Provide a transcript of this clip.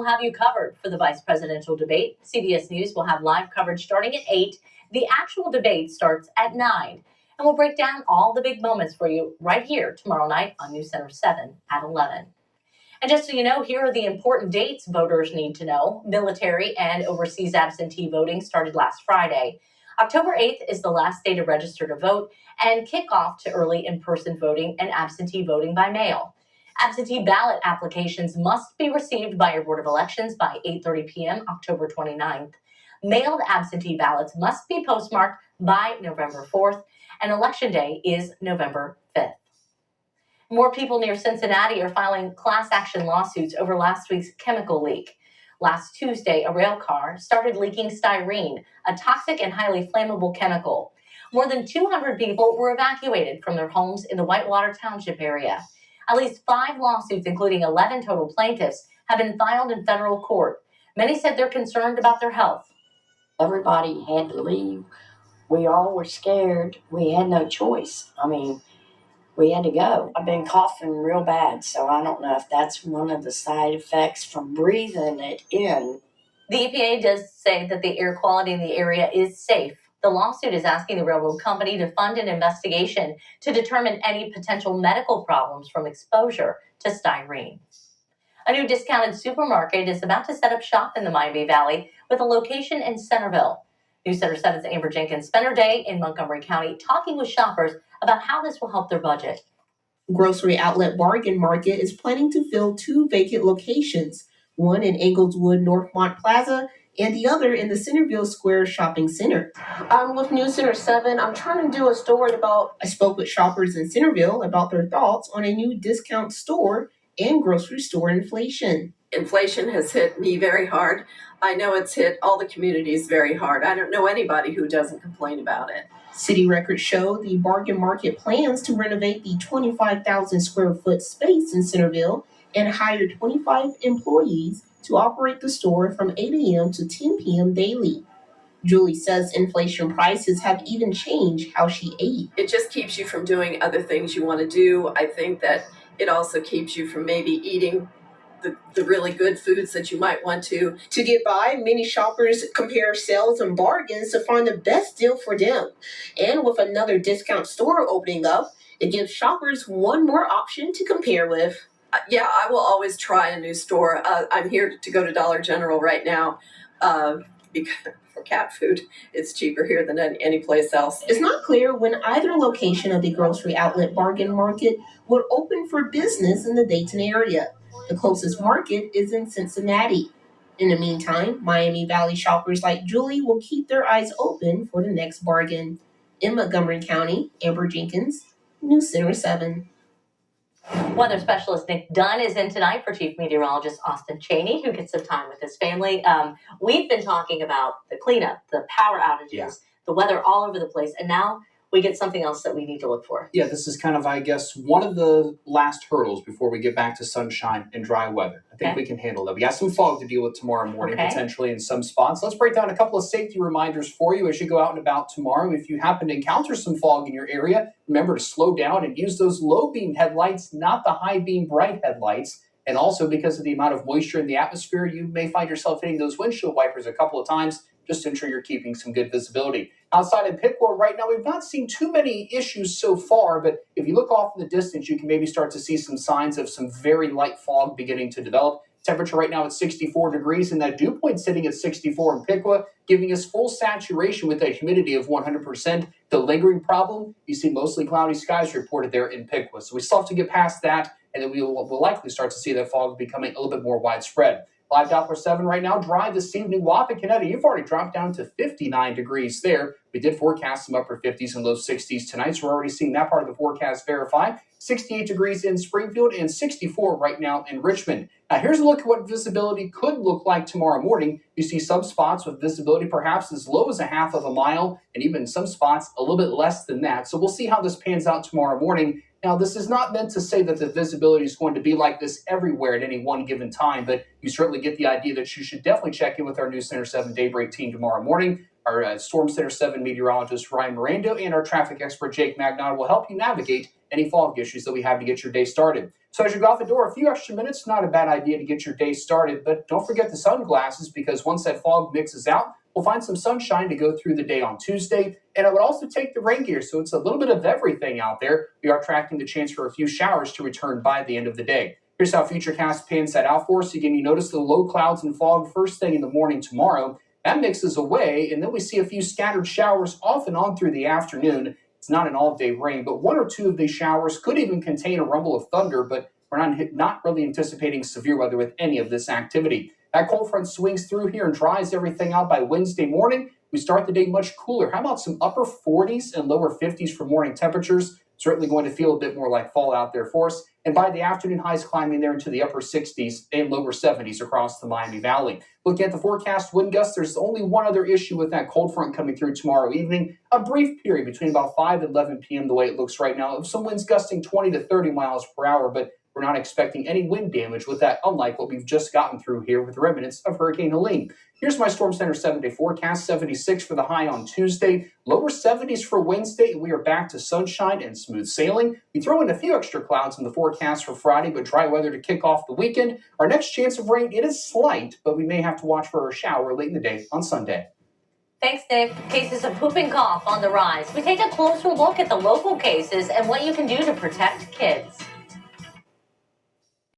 We'll have you covered for the vice presidential debate. CBS News will have live coverage starting at 8. The actual debate starts at 9. And we'll break down all the big moments for you right here tomorrow night on News Center 7 at 11. And just so you know, here are the important dates voters need to know. Military and overseas absentee voting started last Friday. October 8th is the last day to register to vote and kickoff to early in-person voting and absentee voting by mail. Absentee ballot applications must be received by your Board of Elections by 8:30 p.m. October 29th. Mailed absentee ballots must be postmarked by November 4th, and Election Day is November 5th. More people near Cincinnati are filing class action lawsuits over last week's chemical leak. Last Tuesday, a rail car started leaking styrene, a toxic and highly flammable chemical. More than 200 people were evacuated from their homes in the Whitewater Township area. At least 5 lawsuits, including 11 total plaintiffs, have been filed in federal court. Many said they're concerned about their health. Everybody had to leave. We all were scared. We had no choice. We had to go. I've been coughing real bad, so I don't know if that's one of the side effects from breathing it in. The EPA does say that the air quality in the area is safe. The lawsuit is asking the railroad company to fund an investigation to determine any potential medical problems from exposure to styrene. A new discounted supermarket is about to set up shop in the Miami Valley with a location in Centerville. News Center 7's Amber Jenkins spent her day in Montgomery County talking with shoppers about how this will help their budget. Grocery outlet Bargain Market is planning to fill 2 vacant locations, one in Englewood Northmont Plaza and the other in the Centerville Square Shopping Center. I'm with News Center 7. I'm trying to do a story I spoke with shoppers in Centerville about their thoughts on a new discount store and grocery store inflation. Inflation has hit me very hard. I know it's hit all the communities very hard. I don't know anybody who doesn't complain about it. City records show the Bargain Market plans to renovate the 25,000 square foot space in Centerville and hire 25 employees to operate the store from 8 a.m. to 10 p.m. daily. Julie says inflation prices have even changed how she ate. It just keeps you from doing other things you want to do. I think that it also keeps you from maybe eating the really good foods that you might want to. To get by, many shoppers compare sales and bargains to find the best deal for them. And with another discount store opening up, it gives shoppers one more option to compare with. Yeah, I will always try a new store. I'm here to go to Dollar General right now because for cat food, it's cheaper here than any place else. It's not clear when either location of the grocery outlet Bargain Market would open for business in the Dayton area. The closest market is in Cincinnati. In the meantime, Miami Valley shoppers like Julie will keep their eyes open for the next bargain. In Montgomery County, Amber Jenkins, News Center 7. Weather specialist Nick Dunn is in tonight for Chief Meteorologist Austin Cheney, who gets some time with his family. We've been talking about the cleanup, the power outages, the weather all over the place, and now we get something else that we need to look for. Yeah, this is kind of, I guess, one of the last hurdles before we get back to sunshine and dry weather. I think we can handle that. We got some fog to deal with tomorrow morning, potentially in some spots. Let's break down a couple of safety reminders for you as you go out and about tomorrow. If you happen to encounter some fog in your area, remember to slow down and use those low beam headlights, not the high beam bright headlights. And also, because of the amount of moisture in the atmosphere, you may find yourself hitting those windshield wipers a couple of times just to ensure you're keeping some good visibility. Outside in Piqua right now, we've not seen too many issues so far, but if you look off in the distance, you can maybe start to see some signs of some very light fog beginning to develop. Temperature right now at 64 degrees, and that dew point sitting at 64 in Piqua, giving us full saturation with a humidity of 100%. The lingering problem, you see mostly cloudy skies reported there in Piqua. So we still have to get past that, and then we'll likely start to see that fog becoming a little bit more widespread. Live Doppler 7 right now, dry this evening. Wapakoneta, you've already dropped down to 59 degrees there. We did forecast some upper 50s and low 60s tonight, so we're already seeing that part of the forecast verified. 68 degrees in Springfield and 64 right now in Richmond. Now, here's a look at what visibility could look like tomorrow morning. You see some spots with visibility perhaps as low as a half of a mile, and even some spots a little bit less than that. So we'll see how this pans out tomorrow morning. Now, this is not meant to say that the visibility is going to be like this everywhere at any one given time, but you certainly get the idea that you should definitely check in with our News Center 7 Daybreak team tomorrow morning. Our Storm Center 7 meteorologist Ryan Miranda and our traffic expert Jake Magnon will help you navigate any fog issues that we have to get your day started. So as you go out the door, a few extra minutes, not a bad idea to get your day started, but don't forget the sunglasses because once that fog mixes out, we'll find some sunshine to go through the day on Tuesday. And I would also take the rain gear, so it's a little bit of everything out there. We are tracking the chance for a few showers to return by the end of the day. Here's how Futurecast pans that out for us. Again, you notice the low clouds and fog first thing in the morning tomorrow. That mixes away, and then we see a few scattered showers off and on through the afternoon. It's not an all-day rain, but one or two of these showers could even contain a rumble of thunder, but we're not really anticipating severe weather with any of this activity. That cold front swings through here and dries everything out by Wednesday morning. We start the day much cooler. How about some upper 40s and lower 50s for morning temperatures? Certainly going to feel a bit more like fall out there for us. And by the afternoon, highs climbing there into the upper 60s and lower 70s across the Miami Valley. Looking at the forecast wind gusts, there's only one other issue with that cold front coming through tomorrow evening. A brief period between about 5 and 11 p.m. the way it looks right now of some winds gusting 20 to 30 miles per hour, but we're not expecting any wind damage with that, unlike what we've just gotten through here with remnants of Hurricane Helene. Here's my Storm Center 7-day forecast. 76 for the high on Tuesday, lower 70s for Wednesday, and we are back to sunshine and smooth sailing. We throw in a few extra clouds in the forecast for Friday, but dry weather to kick off the weekend. Our next chance of rain, it is slight, but we may have to watch for a shower late in the day on Sunday. Thanks, Nick. Cases of whooping cough on the rise. We take a closer look at the local cases and what you can do to protect kids.